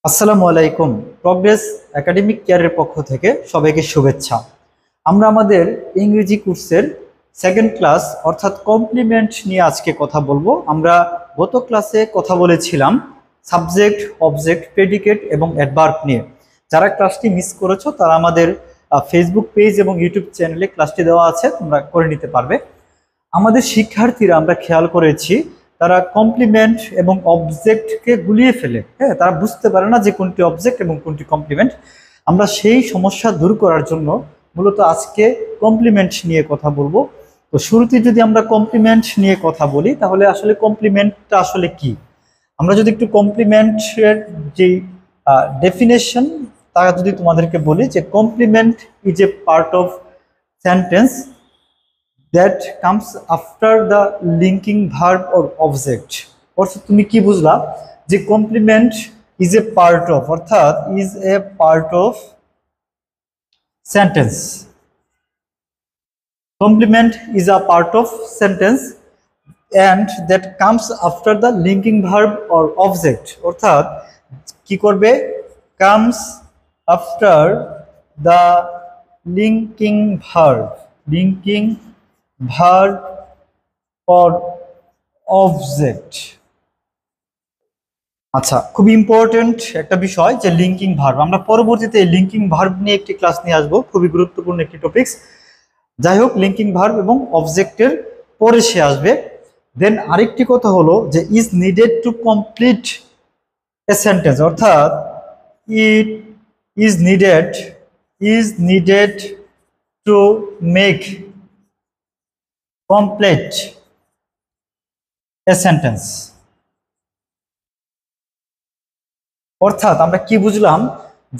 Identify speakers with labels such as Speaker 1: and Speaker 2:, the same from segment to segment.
Speaker 1: আসসালামু আলাইকুম। Progress academic কেয়ারের পক্ষ থেকে সবাইকে শুভেচ্ছা। আমরা আমাদের ইংরেজি কোর্সের সেকেন্ড ক্লাস অর্থাৎ কমপ্লিমেন্ট নিয়ে আজকে কথা বলবো। আমরা গত ক্লাসে কথা বলেছিলাম সাবজেক্ট, অবজেক্ট, প্রেডিকেট এবং অ্যাডভার্ব নিয়ে। যারা ক্লাসটি মিস করেছো তারা আমাদের ফেসবুক পেজ এবং ইউটিউব চ্যানেলে ক্লাসটি দেওয়া আছে, তোমরা করে নিতে পারবে। আমাদের শিক্ষার্থীরা আমরা খেয়াল করেছি তারা কমপ্লিমেন্ট এবং অবজেক্টকে গুলিয়ে ফেলে। হ্যাঁ, তারা বুঝতে পারে না যে কোনটি অবজেক্ট এবং কোনটি কমপ্লিমেন্ট। আমরা সেই সমস্যা দূর করার জন্য মূলত আজকে কমপ্লিমেন্ট নিয়ে কথা বলবো। তো শুরুতে যদি আমরা কমপ্লিমেন্ট নিয়ে কথা বলি তাহলে আসলে কমপ্লিমেন্টটা আসলে কি, আমরা যদি একটু কমপ্লিমেন্টের যে ডেফিনেশন তা যদি তোমাদেরকে বলি যে complement is a part of sentence that comes after the linking verb or object। অর্থাৎ তুমি কি বুঝলা যে complement is a part of, অর্থাৎ is a part of sentence. Complement is a part of sentence and that comes after the linking verb or object। অর্থাৎ কি করবে, comes after the linking verb or object। আচ্ছা, খুব important একটা বিষয় যে linking verb. আমরা পরবর্তীতে লিঙ্কিং ভার্ব নিয়ে একটি ক্লাস নিয়ে আসবো, খুবই গুরুত্বপূর্ণ একটি টপিকস। যাই হোক, লিঙ্কিং ভার্ব এবং অবজেক্টের পরে সে আসবে। দেন আরেকটি কথা হলো যে is needed to complete a sentence, অর্থাৎ it is needed to make complete a sentence. অর্থাৎ আমরা কি বুঝলাম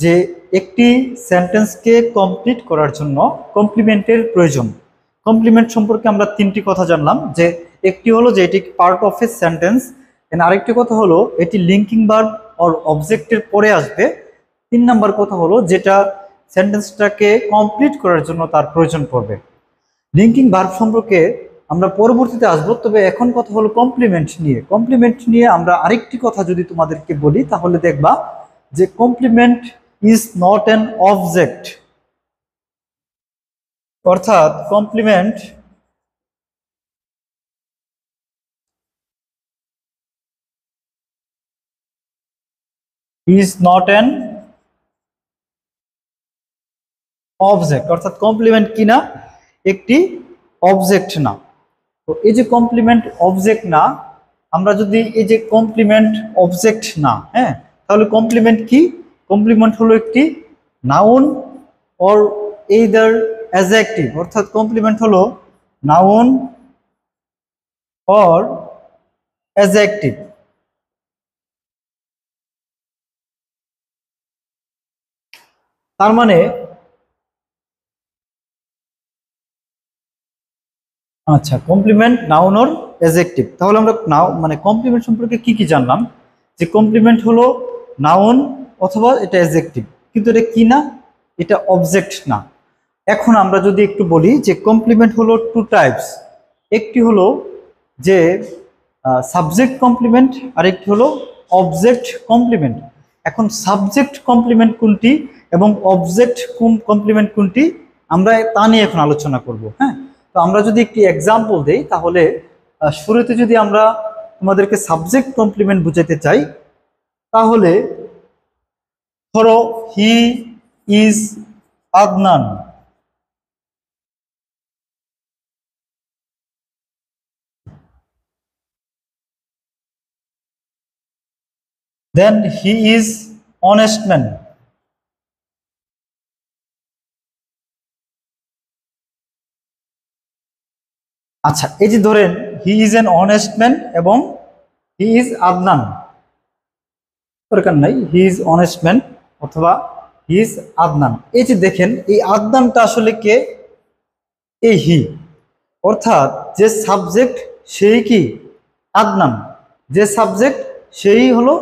Speaker 1: যে একটি সেন্টেন্সকে কমপ্লিট করার জন্য কমপ্লিমেন্টের প্রয়োজন। কমপ্লিমেন্ট সম্পর্কে আমরা তিনটি কথা জানলাম, যে একটি হলো যে এটি part of a sentence, and আরেকটি কথা হলো এটি লিঙ্কিং ভার্ব অর অবজেক্টের পরে আসবে। তিন নাম্বার কথা হলো যেটা সেন্টেন্সটাকে কমপ্লিট করার জন্য তার প্রয়োজন পড়বে। লিঙ্কিং ভার্ব সম্পর্কে আমরা পরবর্তীতে আসবো, তবে এখন কথা হলো কমপ্লিমেন্ট নিয়ে। কমপ্লিমেন্ট নিয়ে আমরা আরেকটি কথা যদি তোমাদেরকে বলি তাহলে দেখবা যে complement is not an object, অর্থাৎ complement is not an object, অর্থাৎ কমপ্লিমেন্ট কি না, একটি অবজেক্ট না। তো এই যে কমপ্লিমেন্ট অবজেক্ট না, আমরা যদি এই যে কমপ্লিমেন্ট অবজেক্ট না, হ্যাঁ, তাহলে কমপ্লিমেন্ট কি? কমপ্লিমেন্ট হলো একটি নাউন অর এইদার অ্যাডজেক্টিভ, অর্থাৎ কমপ্লিমেন্ট হলো নাউন অর অ্যাডজেক্টিভ। তার মানে আচ্ছা, কমপ্লিমেন্ট নাউন অর অ্যাডজেক্টিভ। তাহলে আমরা মানে কমপ্লিমেন্ট সম্পর্কে কি কি জানলাম, যে কমপ্লিমেন্ট হলো নাউন অথবা এটা অ্যাডজেক্টিভ, কিন্তু এটা কি না, এটা অবজেক্ট না। এখন আমরা যদি একটু বলি যে কমপ্লিমেন্ট হলো টু টাইপস, একটি হলো যে সাবজেক্ট কমপ্লিমেন্ট আর একটি হলো অবজেক্ট কমপ্লিমেন্ট। এখন সাবজেক্ট কমপ্লিমেন্ট কোনটি এবং অবজেক্ট কমপ্লিমেন্ট কোনটি, আমরা তা নিয়ে এখন আলোচনা করব। হ্যাঁ, তো আমরা যদি একটি এক্সাম্পল দেই তাহলে শুরুতে যদি আমরা তোমাদেরকে সাবজেক্ট কমপ্লিমেন্ট বুঝাতে চাই তাহলে ধরো he is Adnan, then he is honest man. আচ্ছা, এই যে ধরেন he is an honest man এবং হি ইজ আদনান, দরকার নাই হি ইজ অনেস্ট ম্যান অথবা হি ইজ আদনান। এই যে দেখেন এই আদনানটা আসলে কে, এই হি, অর্থাৎ যে সাবজেক্ট সেই কি আদনান, যে সাবজেক্ট সেই হলো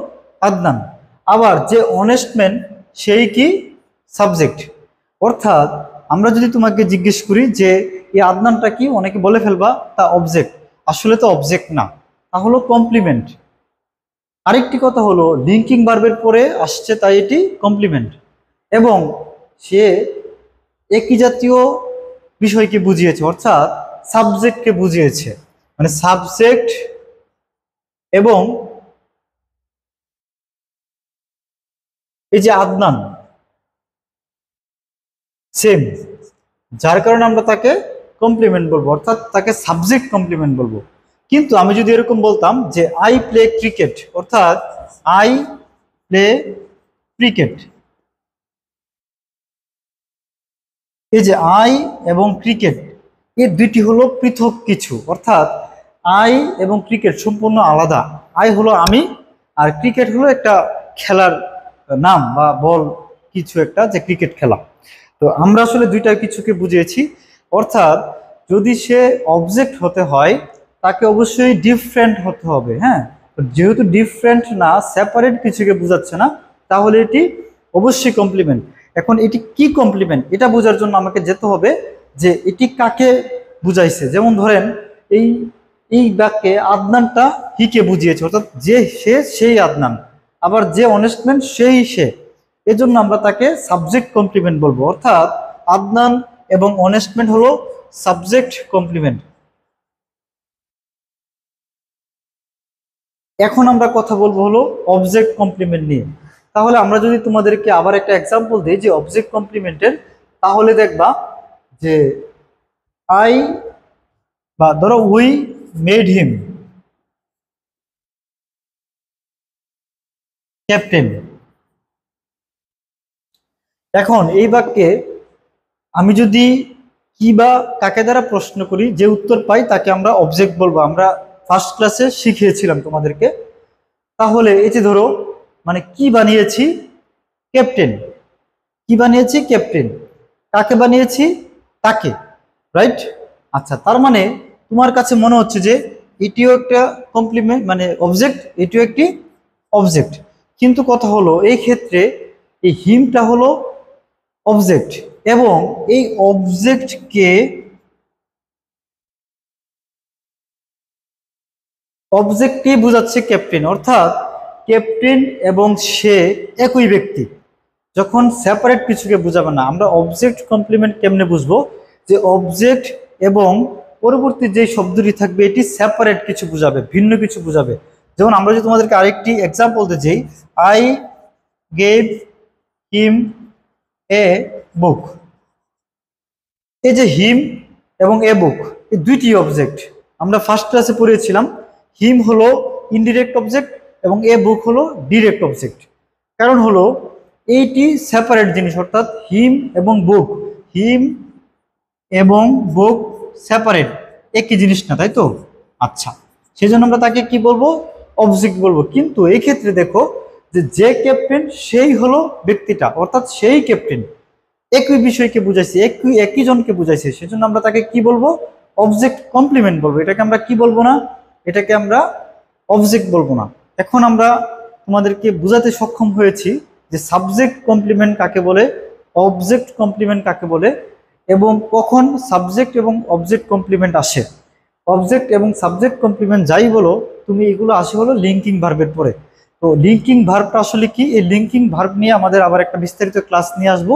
Speaker 1: আদনান, আবার যে অনেস্ট ম্যান সেই কি সাবজেক্ট। অর্থাৎ আমরা যদি তোমাকে জিজ্ঞেস করি যে এই আদনানটা কি, অনেকে বলে ফেলবা তা অবজেক্ট, আসলে তো অবজেক্ট না, তা হলো কমপ্লিমেন্ট। আরেকটি কথা হলো লিঙ্কিং ভার্বের পরে আসছে তাই এটি কমপ্লিমেন্ট, এবং সে একই জাতীয় বিষয়কে বুঝিয়েছে, অর্থাৎ সাবজেক্টকে বুঝিয়েছে। মানে সাবজেক্ট এবং এই যে আদনান সেম, যার কারণে আমরা তাকে কমপ্লিমেন্ট বলবো, অর্থাৎ তাকে সাবজেক্ট কমপ্লিমেন্ট বলবো। কিন্তু আমি যদি এরকম বলতাম যে আই প্লে ক্রিকেট, অর্থাৎ আই প্লে ক্রিকেট, এই যে আই এবং ক্রিকেট এই দুইটি হলো পৃথক কিছু, অর্থাৎ আই এবং ক্রিকেট সম্পূর্ণ আলাদা। আই হলো আমি, আর ক্রিকেট হলো একটা খেলার নাম বা বল, কিছু একটা যে ক্রিকেট খেলা। তো আমরা আসলে দুইটা কিছুকে বুঝিয়েছি, অর্থাৎ যদি সে অবজেক্ট হতে হয় তাকে অবশ্যই ডিফারেন্ট হতে হবে। হ্যাঁ, যেহেতু ডিফারেন্ট না, সেপারেট কিছুকে বোঝাচ্ছে না, তাহলে এটি অবশ্যই কমপ্লিমেন্ট। এখন এটি কি কমপ্লিমেন্ট এটা বোঝার জন্য আমাকে যেতে হবে যে এটি কাকে বুঝাইছে। যেমন ধরেন এই এই বাক্যে আদনানটা হিকে বুঝিয়েছে, অর্থাৎ যে সে সেই আদনান, আবার যে অনেস্টম্যান সেই সে, এজন্য আমরা তাকে সাবজেক্ট কমপ্লিমেন্ট বলবো। অর্থাৎ আদনান এবং অনেস্টম্যান হলো সাবজেক্ট কমপ্লিমেন্ট। এখন আমরা কথা বলবো হলো অবজেক্ট কমপ্লিমেন্ট নিয়ে। তাহলে আমরা যদি তোমাদেরকে আবার একটা এক্সাম্পল দিই যে অবজেক্ট কমপ্লিমেন্টের, তাহলে দেখবা যে আই বা ধরো উই মেড হিম ক্যাপ্টেন। এখন এই বাক্যে আমি যদি কি বা কাকে দ্বারা প্রশ্ন করি, যে উত্তর পাই তাকে আমরা অবজেক্ট বলবো। আমরা ফার্স্ট ক্লাসে শিখিয়েছিলাম তোমাদেরকে। তাহলে এই যে ধরো মানে কি বানিয়েছি, ক্যাপ্টেন। কি বানিয়েছি, ক্যাপ্টেন। কাকে বানিয়েছি, তাকে, রাইট? আচ্ছা, তার মানে তোমার কাছে মনে হচ্ছে যে এটিও একটা কমপ্লিমেন্ট, মানে অবজেক্ট, এটিও একটি অবজেক্ট। কিন্তু কথা হলো এই ক্ষেত্রে এই হিমটা হলো অবজেক্ট, এবং এই অবজেক্টকে বোঝাচ্ছে ক্যাপ্টেন, অর্থাৎ ক্যাপ্টেন এবং সে একই ব্যক্তি। যখন সেপারেট কিছুকে বোঝাবে না, আমরা অবজেক্ট কমপ্লিমেন্ট কেমনে বুঝবো, যে অবজেক্ট এবং পরবর্তী যে শব্দটি থাকবে এটি সেপারেট কিছু বোঝাবে, ভিন্ন কিছু বোঝাবে। যেমন আমরা যদি তোমাদেরকে আরেকটি এক্সাম্পল দিতে যাই, আই গেভ হিম এ বুক। এই যে হিম এবং এ বুক এই দুইটি অবজেক্ট, আমরা ফার্স্ট ক্লাসে পড়িয়েছিলাম। হিম হলো ইনডিরেক্ট অবজেক্ট এবং এ বুক হলো ডিরেক্ট অবজেক্ট। কারণ হলো এইটি সেপারেট জিনিস, অর্থাৎ হিম এবং বুক, হিম এবং বুক সেপারেট, একই জিনিস না, তাই তো? আচ্ছা, সেই জন্য আমরা তাকে কি বলবো, অবজেক্ট বলবো। কিন্তু এই ক্ষেত্রে দেখো যে ক্যাপ্টেন সেই হলো ব্যক্তিটা, অর্থাৎ সেই ক্যাপ্টেন একই বিষয়কে বুঝাইছে, একই জনকে বুঝাইছে, সেজন্য আমরা তাকে কি বলবো, অবজেক্ট কমপ্লিমেন্ট বলবো। এটাকে আমরা কি বলবো না, এটাকে আমরা অবজেক্ট বলবো না। এখন আমরা তোমাদেরকে বোঝাতে সক্ষম হয়েছি যে সাবজেক্ট কমপ্লিমেন্ট কাকে বলে, অবজেক্ট কমপ্লিমেন্ট কাকে বলে, এবং কখন সাবজেক্ট এবং অবজেক্ট কমপ্লিমেন্ট আসে। অবজেক্ট এবং সাবজেক্ট কমপ্লিমেন্ট যাই বলো তুমি, এগুলো আসে হলো লিঙ্কিং ভার্বের পরে। তো লিঙ্কিং ভার্বটা আসলে কি, এই লিঙ্কিং ভার্ব নিয়ে আমাদের আবার একটা বিস্তারিত ক্লাস নিয়ে আসবো।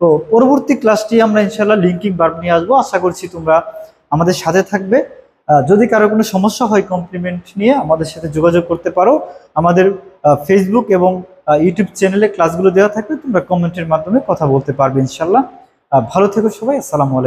Speaker 1: তো পরবর্তী ক্লাসটি আমরা ইনশাল্লাহ লিঙ্কিং ভার্ব নিয়ে আসবো। আশা করছি তোমরা আমাদের সাথে থাকবে। যদি কারো কোনো সমস্যা হয় কমপ্লিমেন্ট নিয়ে, আমাদের সাথে যোগাযোগ করতে পারো। আমাদের ফেসবুক এবং ইউটিউব চ্যানেলে ক্লাসগুলো দেওয়া থাকবে, তোমরা কমেন্টের মাধ্যমে কথা বলতে পারবে ইনশাল্লাহ। ভালো থেকো সবাই, আসসালামু আলাইকুম।